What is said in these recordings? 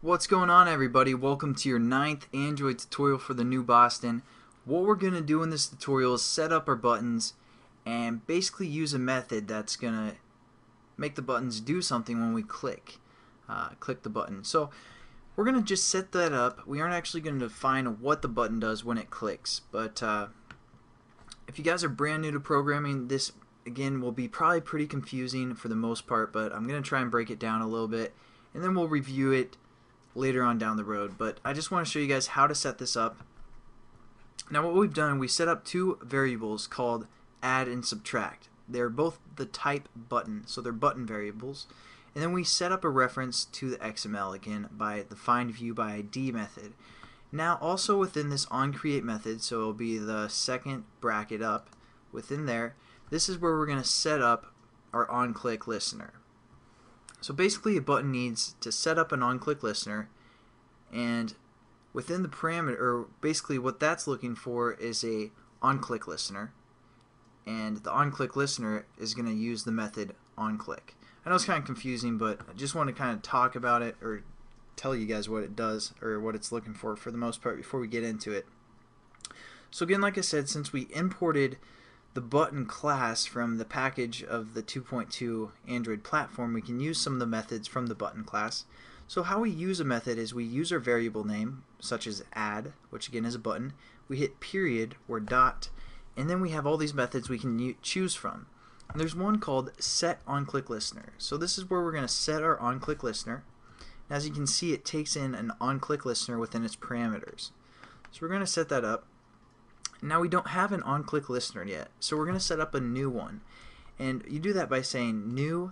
What's going on, everybody? Welcome to your 9th Android tutorial for the new Boston. What we're going to do in this tutorial is set up our buttons and basically use a method that's going to make the buttons do something when we click the button. So we're going to just set that up. We aren't actually going to define what the button does when it clicks, but if you guys are brand new to programming, this again will be probably pretty confusing for the most part, but I'm going to try and break it down a little bit and then we'll review it later on down the road. But I just want to show you guys how to set this up. Now what we've done, we set up two variables called add and subtract. They're both the type button, so they're button variables. And then we set up a reference to the XML again by the findViewById method. Now also within this onCreate method, so it'll be the second bracket up within there, this is where we're going to set up our OnClickListener. So basically a button needs to set up an OnClickListener, and within the parameter, or basically what that's looking for is a OnClickListener, and the OnClickListener is going to use the method OnClick. I know it's kind of confusing, but I just want to kind of talk about it or tell you guys what it does or what it's looking for the most part before we get into it. So again, like I said, since we imported the button class from the package of the 2.2 Android platform, we can use some of the methods from the button class. So how we use a method is we use our variable name, such as add, which again is a button, we hit period or dot, and then we have all these methods we can choose from. And there's one called set OnClickListener. So this is where we're going to set our OnClickListener. As you can see, it takes in an OnClickListener within its parameters. So we're going to set that up. Now we don't have an OnClickListener yet, so we're going to set up a new one. And you do that by saying new,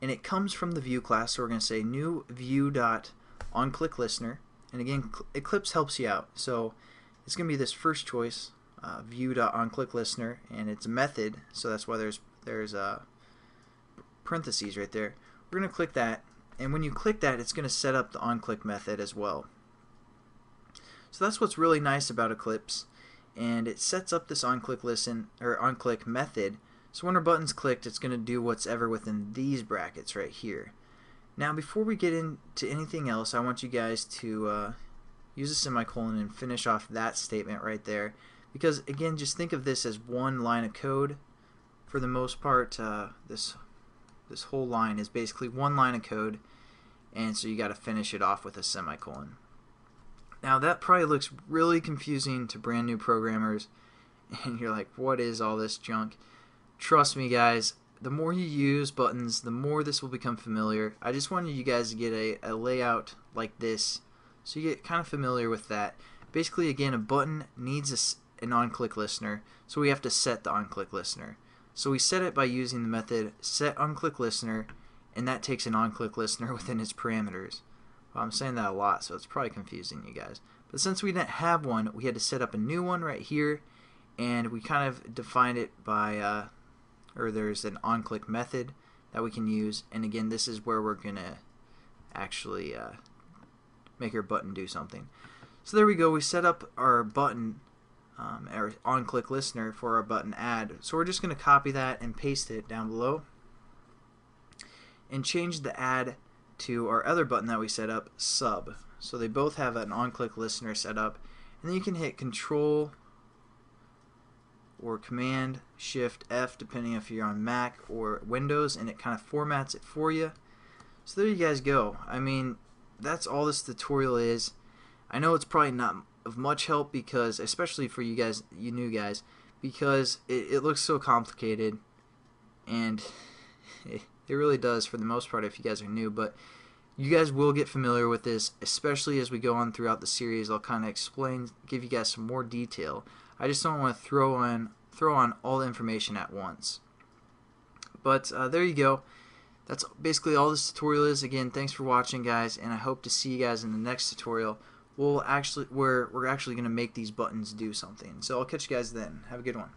and it comes from the view class, so we're going to say new view.onClickListener. And again, Eclipse helps you out, so it's going to be this first choice, view.onClickListener, and it's a method, so that's why there's parentheses right there. We're going to click that, and when you click that, it's going to set up the onClick method as well. So that's what's really nice about Eclipse, and it sets up this OnClick method. So when our button's clicked, it's going to do whatever within these brackets right here. Now before we get into anything else, I want you guys to use a semicolon and finish off that statement right there, because again, just think of this as one line of code. For the most part, this whole line is basically one line of code, and so you got to finish it off with a semicolon. Now that probably looks really confusing to brand new programmers, and you're like, what is all this junk? Trust me guys, the more you use buttons, the more this will become familiar. I just wanted you guys to get a layout like this so you get kind of familiar with that. Basically, again, a button needs an OnClickListener, so we have to set the OnClickListener. So we set it by using the method setOnClickListener, and that takes an OnClickListener within its parameters. Well, I'm saying that a lot, so it's probably confusing you guys. But since we didn't have one, we had to set up a new one right here, and we kind of defined it by, or there's an onClick method that we can use, and again, this is where we're going to actually make our button do something. So there we go, we set up our button, our OnClickListener for our button add. So we're just going to copy that and paste it down below, and change the add to our other button that we set up, sub. So they both have an OnClickListener set up, and then you can hit Control or Command Shift F depending if you're on Mac or Windows, and it kind of formats it for you. So there you guys go. I mean, that's all this tutorial is. I know it's probably not of much help, because especially for you guys, you new guys, because it looks so complicated, and it really does for the most part if you guys are new, but you guys will get familiar with this, especially as we go on throughout the series. I'll kind of explain, give you guys some more detail. I just don't want to throw on all the information at once. But there you go. That's basically all this tutorial is. Again, thanks for watching, guys, and I hope to see you guys in the next tutorial. We're actually going to make these buttons do something. So I'll catch you guys then. Have a good one.